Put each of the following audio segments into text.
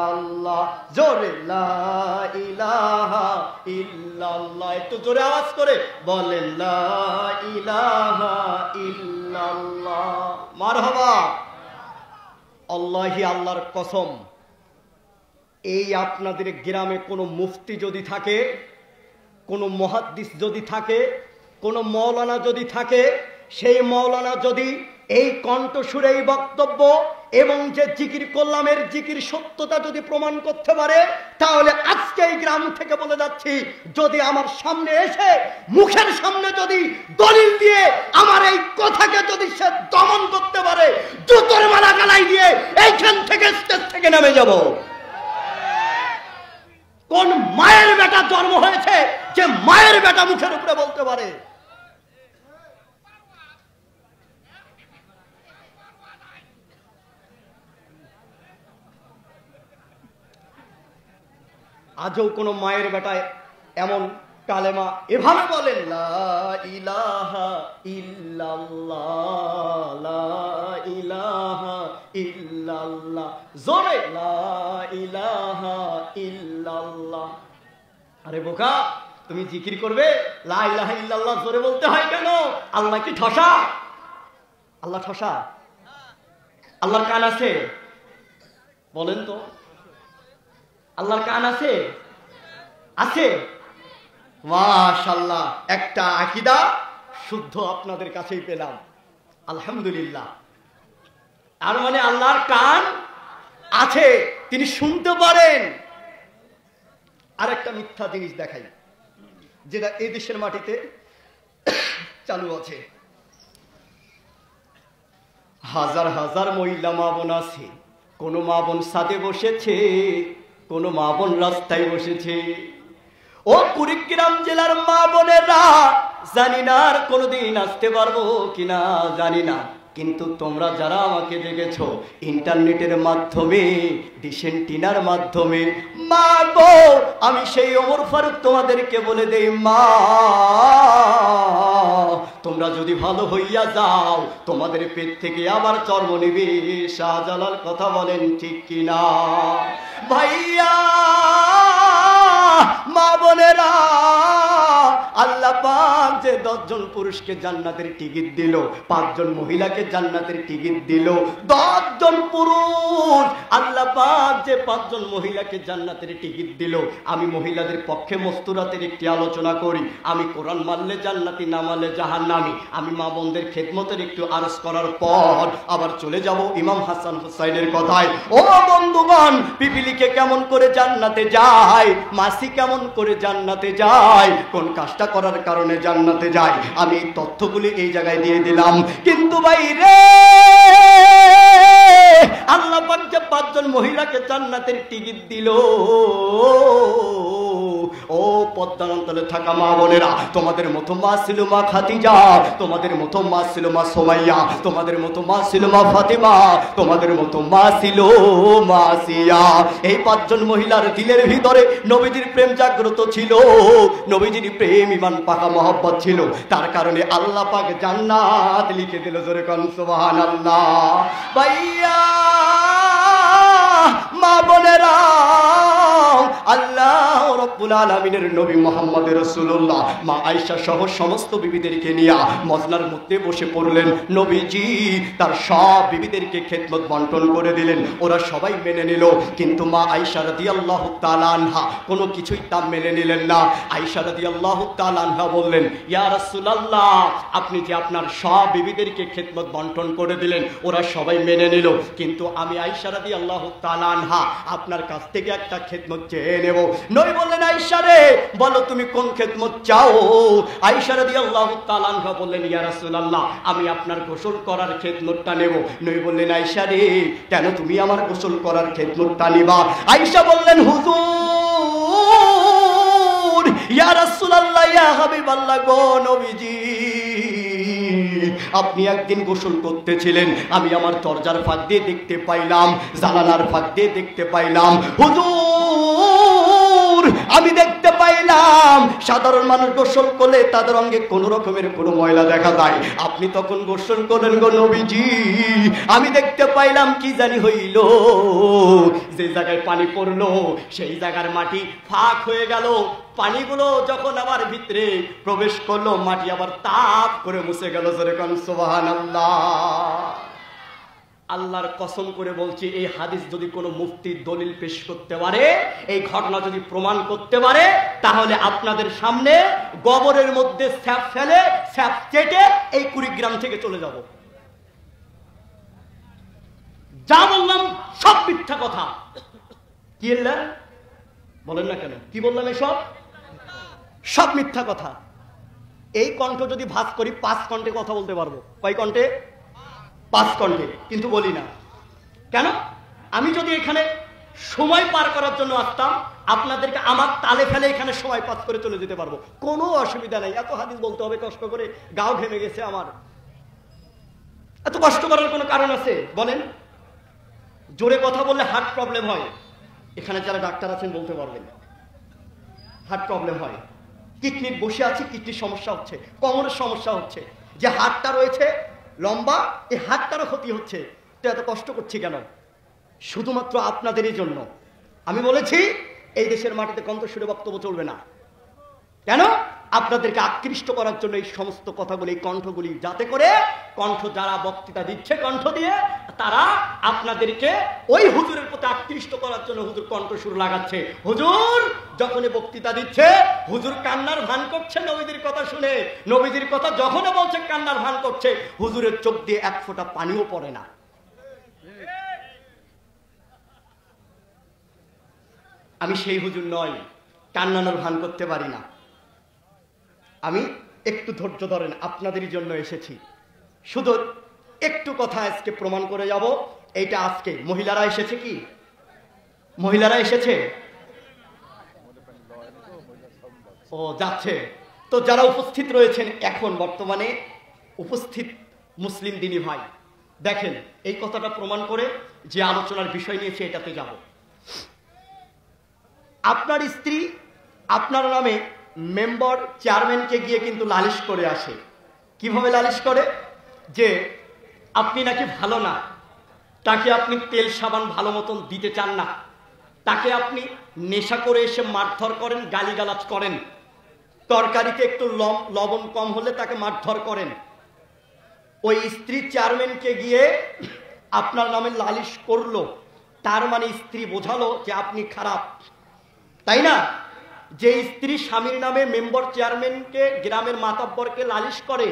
ইল্লাল্লাহ, জোরে লা ইলাহা ইল্লাল্লাহ, একটু জোরে আওয়াজ করে বলেন লা ইলাহা ইল্লাল্লাহ। মারহাবা। আল্লাহি, আল্লাহর কসম, এই আপনাদের গ্রামে কোনো মুফতি যদি থাকে, কোনো মুহাদ্দিস যদি থাকে, কোনো মাওলানা যদি থাকে, সেই মাওলানা যদি এই কণ্ঠসুরে এই বক্তব্য এবং যে জিকির করলামের জিকির সত্যতা যদি প্রমাণ করতে পারে, তাহলে আজকে এই গ্রাম থেকে বলে যাচ্ছি, যদি আমার সামনে এসে মুখের সামনে যদি দলিল দিয়ে আমার এই কথাকে যদি সে দমন করতে পারে, জুতোর মালা গালাই দিয়ে এইখান থেকে স্টেজ থেকে নেমে যাব। কোন মায়ের বেটা জন্ম হয়েছে যে মায়ের বেটা মুখের উপরে বলতে পারে? আজও কোন মায়ের বেটায় এমন কালেমা এভাবে বলেন লা ইলাহা ইল্লাল্লাহ, লা ইলাহা ইল্লাল্লাহ, জোরে লা ইলাহা ইল্লাল্লাহ। আরে বোকা, তুমি জিকির করবে, লা ইলাহা ইল্লাল্লাহ জোরে বলতে হয় কেন? আল্লাহ কি ঠসা? আল্লাহ ঠসা? আল্লাহর কান আছে? বলেন তো, আল্লাহর কান আছে? আছে? মাশাআল্লাহ, একটা আকীদা শুদ্ধ আপনাদের কাছেই পেলাম, আলহামদুলিল্লাহ। আর মানে আল্লাহর কান আছে, তিনি শুনতে পারেন। আর একটা মিথ্যা জিনিস দেখাই, যেটা এই দেশের মাটিতে চালু আছে। হাজার হাজার মহিলা মা বোন আছে, কোন মা বোন ছাদে বসেছে, কোন মা বোন রাস্তায় বসেছে। ও কুড়িগ্রাম জেলার মা বোনেরা, জানি না আর কোনোদিন আসতে পারবো কিনা জানি না, কিন্তু তোমরা যারা আমাকে দেখেছো ইন্টারনেটের মাধ্যমে, ডিসেন্টিনার মাধ্যমে, মা গো, আমি সেই ওমর ফারুক তোমাদেরকে বলে দেই, মা তোমরা যদি ভালো হইয়া যাও, তোমাদের পেট থেকে আবার জন্ম নিবে শাহজালাল। কথা বলেন ঠিক কিনা ভাইয়া? মা বোনেরা, আল্লাহ পাক যে 10 জন পুরুষকে জান্নাতের টিকিট দিল, 5 জন মহিলাকে জান্নাতের টিকিট দিল, 10 জন পুরুষ আল্লাহ পাক যে 5 জন মহিলাকে জান্নাতের টিকিট দিল, আমি মহিলাদের পক্ষে মস্তুরাতের একটি আলোচনা করি। আমি কোরআন মানলে জান্নাতি, না মানলে জাহান্নামী। আমি মা বোনদের খেদমতের একটু আরজ করার পর আবার চলে যাব ইমাম হাসান হুসাইনের কথায়। ও বন্ধুগণ, পিপিলিকে কেমন করে জান্নাতে যায়, মাসি কেমন করে জান্নাতে যায়, কোন কাজটা করার কারণে জান্নাতে যায়, আমি এই তথ্যগুলি এই জায়গায় দিয়ে দিলাম। কিন্তু ভাই রে, আল্লাহ পাক যে 5 জন মহিলাকে জান্নাতের টিকিট দিল, ও পদ্মার অঞ্চলে থাকা মা বোনেরা, তোমাদের মতো মা ছিল মা খাদিজা, তোমাদের মতো মা ছিল মা সুমাইয়া, তোমাদের মতো মা ছিল মা ফাতেমা, তোমাদের মতো মা ছিল মা আসিয়া। এই 5 জন মহিলার দিলের ভিতরে নবীজির প্রেম জাগ্রত ছিল, নবীজির প্রেম ইমান পাকা মহব্বত ছিল, তার কারণে আল্লাহ পাক জান্নাত লিখে দিল। জোরে কোন সুবহানাল্লাহ। ভাইয়া মা বোনেরা, আল্লাহ রাব্বুল আলামিনের নবী মুহাম্মদ রাসূলুল্লাহ মা আয়েশা সহ সমস্ত বিবিদেরকে নিয়ে মজনার মধ্যে বসে পড়লেন। নবীজি তার সব বিবিদেরকে খেদমত বন্টন করে দিলেন, ওরা সবাই মেনে নিল। কিন্তু মা আয়েশা রাদিয়াল্লাহু তাআলা আনহা কোনো কিছুই তা মেনে নিলেন না। আয়েশা রাদিয়াল্লাহু তাআলা আনহা বললেন, ইয়া রাসূলুল্লাহ, আপনি যে আপনার সব বিবিদেরকে খেদমত বন্টন করে দিলেন, ওরা সবাই মেনে নিল, কিন্তু আমি আয়েশা রাদিয়াল্লাহু তাআলা আনহা আপনার কাছ থেকে একটা খেদমত চেয়ে নেব। নবী বললেন, আয়েশা রে, বলো তুমি কোন খেদমত চাও? আয়েশা রাদিয়াল্লাহু তাআলা আনহা বললেন, ইয়া রাসূলুল্লাহ, আমি আপনার গোসল করার খেদমতটা নেব। নবী বললেন, আয়েশা রে, কেন তুমি আমার গোসল করার খেদমতটা নিবা? আয়েশা বললেন, হুজুর, ইয়া রাসূলুল্লাহ, ইয়া হাবিবাল্লাহ গো নবীজি, আপনি একদিন গোসল করতেছিলেন, আমি আমার দরজার ফাঁক দিয়ে দেখতে পাইলাম, জানালার ফাঁক দিয়ে দেখতে পাইলাম, হুজুর আমি দেখতে পাইলাম সাধারণ মানুষ গোসল করলে তাদের অঙ্গে কোনো রকমের কোনো ময়লা দেখা যায়, আপনি তখন গোসল করলেন গো নবীজি। আমি দেখতে পাইলাম কি জানি হইল, যে জায়গায় পানি পড়লো সেই জায়গার মাটি ফাঁক হয়ে গেল, পানিগুলো যখন আবার ভিতরে প্রবেশ করলো মাটি আবার তাপ করে মুছে গেল। যেরকম সুবহানাল্লাহ। আল্লাহর কসম করে বলছি, এই হাদিস যদি কোনো মুফতি দলিল পেশ করতে পারে, এই ঘটনা যদি প্রমাণ করতে পারে, তাহলে আপনাদের সামনে গোবরের মধ্যে স্যাপ ফেলে স্যাপ চেটে এই কুড়িগ্রাম থেকে চলে যাব। যা বললাম সব মিথ্যা কথা। কি বলেন না কেন? কি বললাম? এসব সব মিথ্যা কথা। এই কণ্ঠ যদি ভাঁজ করি 5 কণ্ঠে কথা বলতে পারবো। কয় কণ্ঠে? 5 কণ্ঠে। কিন্তু বলি না কেন? আমি যদি এখানে সময় পার করার জন্য আসতাম, আপনাদেরকে আমার তালে ফেলে এখানে সময় পাস করে চলে যেতে পারবো, কোনো অসুবিধা নাই। এত হাদিস বলতে হবে কষ্ট করে, গাও ঘেমে গেছে আমার। এত কষ্ট করার কোনো কারণ আছে বলেন? জোরে কথা বললে হার্ট প্রবলেম হয়। এখানে যারা ডাক্তার আছেন বলতে পারবেন, হার্ট প্রবলেম হয়। কিডনির বসে আছে, কিডনির সমস্যা হচ্ছে, কোমরের সমস্যা হচ্ছে, যে হাড়টা রয়েছে লম্বা, এই হাড়টারও ক্ষতি হচ্ছে। তো এত কষ্ট করছি কেন? শুধুমাত্র আপনাদেরই জন্য। আমি বলেছি এই দেশের মাটিতে কণ্ঠস্বরে বক্তব্য চলবে না। কেন? আপনাদেরকে আকৃষ্ট করার জন্য এই সমস্ত কথাগুলি, এই কণ্ঠগুলি, যাতে করে কণ্ঠ যারা বক্তৃতা দিচ্ছে কণ্ঠ দিয়ে, তারা আপনাদেরকে ওই হুজুরের প্রতি আকৃষ্ট করার জন্য হুজুর কণ্ঠস্বর লাগাচ্ছে। হুজুর যখনই বক্তৃতা দিচ্ছে, হুজুর কান্নার ভান করছে নবীদের কথা শুনে, নবীদের কথা যখনই বলছে কান্নার ভান করছে, হুজুরের চোখ দিয়ে এক ফোঁটা পানিও পড়ে না। আমি সেই হুজুর নয়, কান্নানোর ভান করতে পারি না। আমি একটু ধৈর্য ধরেন, আপনাদেরই জন্য এসেছি। শুধু একটু কথা আজকে প্রমাণ করে যাব। এইটা আজকে মহিলারা এসেছে, কি মহিলারা এসেছে? ও যাচ্ছে। তো যারা উপস্থিত রয়েছেন এখন বর্তমানে উপস্থিত মুসলিম দিনী ভাই, দেখেন এই কথাটা প্রমাণ করে যে আলোচনার বিষয় নিয়েছে এটাতে যাব। আপনার স্ত্রী আপনার নামে মেম্বার চেয়ারম্যানকে গিয়ে কিন্তু লালিশ করে আসে। কিভাবে লালিশ করে? যে আপনি নাকি ভালো না, তাকে আপনি তেল সাবান ভালো মতন দিতে চান না, তাকে আপনি নেশা করে এসে মারধর করেন, গালিগালাজ করেন, তরকারিতে একটু লবণ কম হলে তাকে মারধর করেন। ওই স্ত্রী চেয়ারম্যানকে গিয়ে আপনার নামে লালিশ করলো, তার মানে স্ত্রী বোঝালো যে আপনি খারাপ, তাই না? যে স্ত্রী স্বামীর নামে মেম্বার চেয়ারম্যানকে, গ্রামের মাতাব্বরকে লালিশ করে,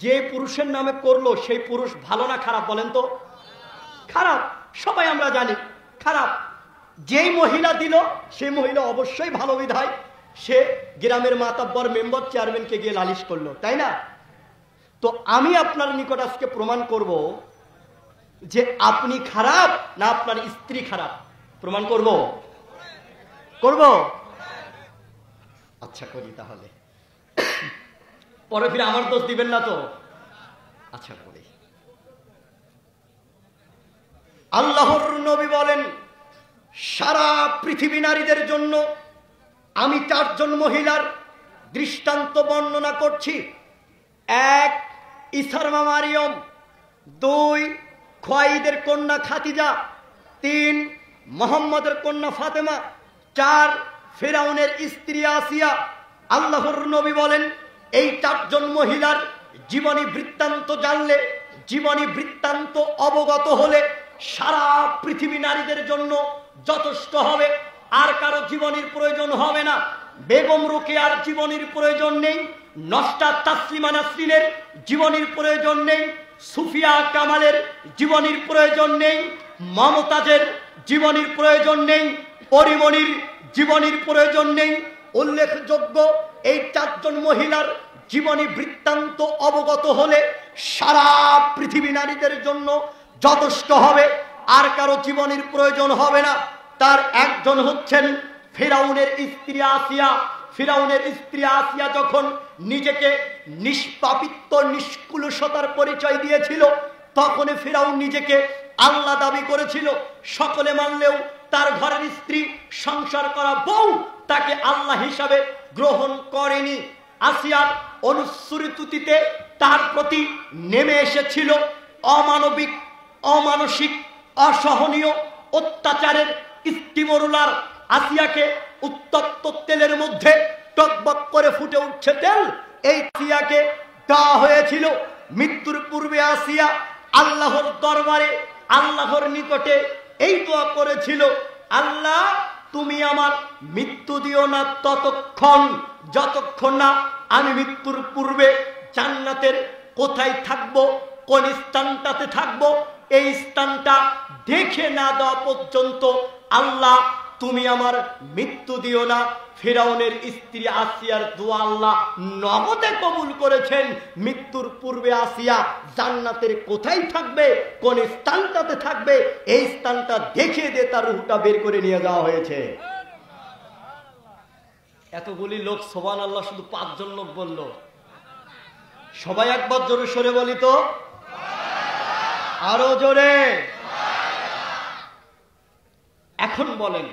যে পুরুষের নামে করলো সেই পুরুষ ভালো না খারাপ বলেন তো? খারাপ, সবাই আমরা জানি খারাপ। যেই মহিলা দিল সেই মহিলা অবশ্যই ভালো, বিধায় সে গ্রামের মাতাব্বর মেম্বার চেয়ারম্যানকে গিয়ে লালিশ করলো, তাই না? তো আমি আপনার নিকট আজকে প্রমাণ করব যে আপনি খারাপ না আপনার স্ত্রী খারাপ। প্রমাণ করব? আচ্ছা করি তাহলে, পরে ফিরে আমার দোষ দিবেন না তো? আচ্ছা করি। আল্লাহর নবী বলেন, সারা পৃথিবী নারীদের জন্য আমি 4 জন মহিলার দৃষ্টান্ত বর্ণনা করছি। 1 ঈসার মা মারিয়ম, 2 খুয়াইদের কন্যা খাদিজা, 3 মুহাম্মদের কন্যা ফাতেমা, 4 ফিরাউনের স্ত্রী আসিয়া। আল্লাহর নবী বলেন, এই 4 জন মহিলার জীবনী বৃত্তান্ত জানলে, জীবনী বৃত্তান্ত অবগত হলে সারা পৃথিবী নারীদের জন্য যথেষ্ট হবে, আর কারো জীবনীর প্রয়োজন হবে না। বেগম রোকেয়ার জীবনীর প্রয়োজন নেই, নস্টা তাসলিমা নাসরিনের জীবনীর প্রয়োজন নেই, সুফিয়া কামালের জীবনীর প্রয়োজন নেই, মমতাজের জীবনীর প্রয়োজন নেই, পরিমণির জীবনীর প্রয়োজন নেই। উল্লেখযোগ্য এই 4 জন মহিলার জীবনী বৃত্তান্ত অবগত হলে সারা পৃথিবী নারীদের জন্য যথেষ্ট হবে, আর কারো জীবনীর প্রয়োজন হবে না। তার একজন হচ্ছেন ফিরাউনের স্ত্রী আসিয়া। ফিরাউনের স্ত্রী আসিয়া যখন নিজেকে নিষ্পাপিত্ব, নিষ্কুলসতার পরিচয় দিয়েছিল, তখন ফিরাউন নিজেকে আল্লাহ দাবি করেছিল। সকলে মানলেও তার ঘরের স্ত্রী, সংসার করা বউ তাকে আল্লাহ হিসাবে গ্রহণ করেনি। আসিয়ার অনুসৃতিতে তার প্রতি নেমে এসেছিল অমানবিক, অমানসিক, অসহনীয় অত্যাচারের স্টিমরুলার। আসিয়াকে উত্তপ্ত তেলের মধ্যে টকবক করে ফুটে উঠছে তেল, এই আসিয়াকে দেওয়া হয়েছিল। মৃত্যুর পূর্বে আসিয়া আল্লাহর দরবারে, আল্লাহর নিকটে এই দোয়া করেছিল, আল্লাহ তুমি আমার মৃত্যু দিও না ততক্ষণ যতক্ষণ না আমি মৃত্যুর পূর্বে জান্নাতের কোথায় থাকবো, কোন স্থানটাতে থাকবো, এই স্থানটা দেখে না দেওয়া পর্যন্ত আল্লাহ তুমি আমার মৃত্যু দিও না। ফিরাউনের স্ত্রী আসিয়ার দোয়া আল্লাহ নগদে কবুল করেছেন। মৃত্যুর পূর্বে আসিয়া জান্নাতের কোথায় থাকবে, কোন স্থানটাতে থাকবে, এই স্থানটা দেখিয়ে দিয়ে তার রূহটা বের করে নিয়ে যাওয়া হয়েছে। এতগুলি লোক সুবহানাল্লাহ শুধু 5 জন লোক বলল। সবাই একবার জোরে সরে বলি তো, আরো জোরে। এখন বলেন,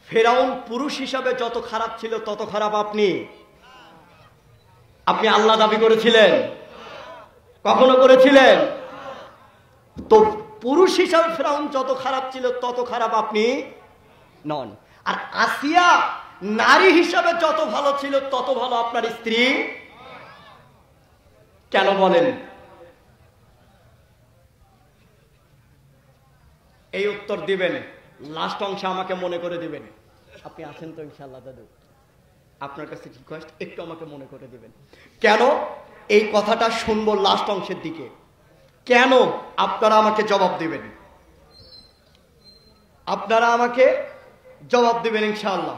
ফেরাউন পুরুষ হিসাবে যত খারাপ ছিল তত খারাপ আপনি? আপনি আল্লাহ দাবি করেছিলেন? কখনো করেছিলেন? তো পুরুষ হিসাবে ফেরাউন যত খারাপ ছিল তত খারাপ আপনি নন। আর আসিয়া নারী হিসাবে যত ভালো ছিল তত ভালো আপনার স্ত্রী কেন বলেন? এই উত্তর দিবেন, লাস্ট অংশে আমাকে মনে করে দিবেন। আপনি আছেন তো ইনশাআল্লাহ দাদু? আপনার কাছে রিকোয়েস্ট, একটু আমাকে মনে করে দিবেন। কেন এই কথাটা শুনবো লাস্ট অংশের দিকে, কেন আপনারা আমাকে জবাব দিবেন, আপনারা আমাকে জবাব দিবেন ইনশাআল্লাহ।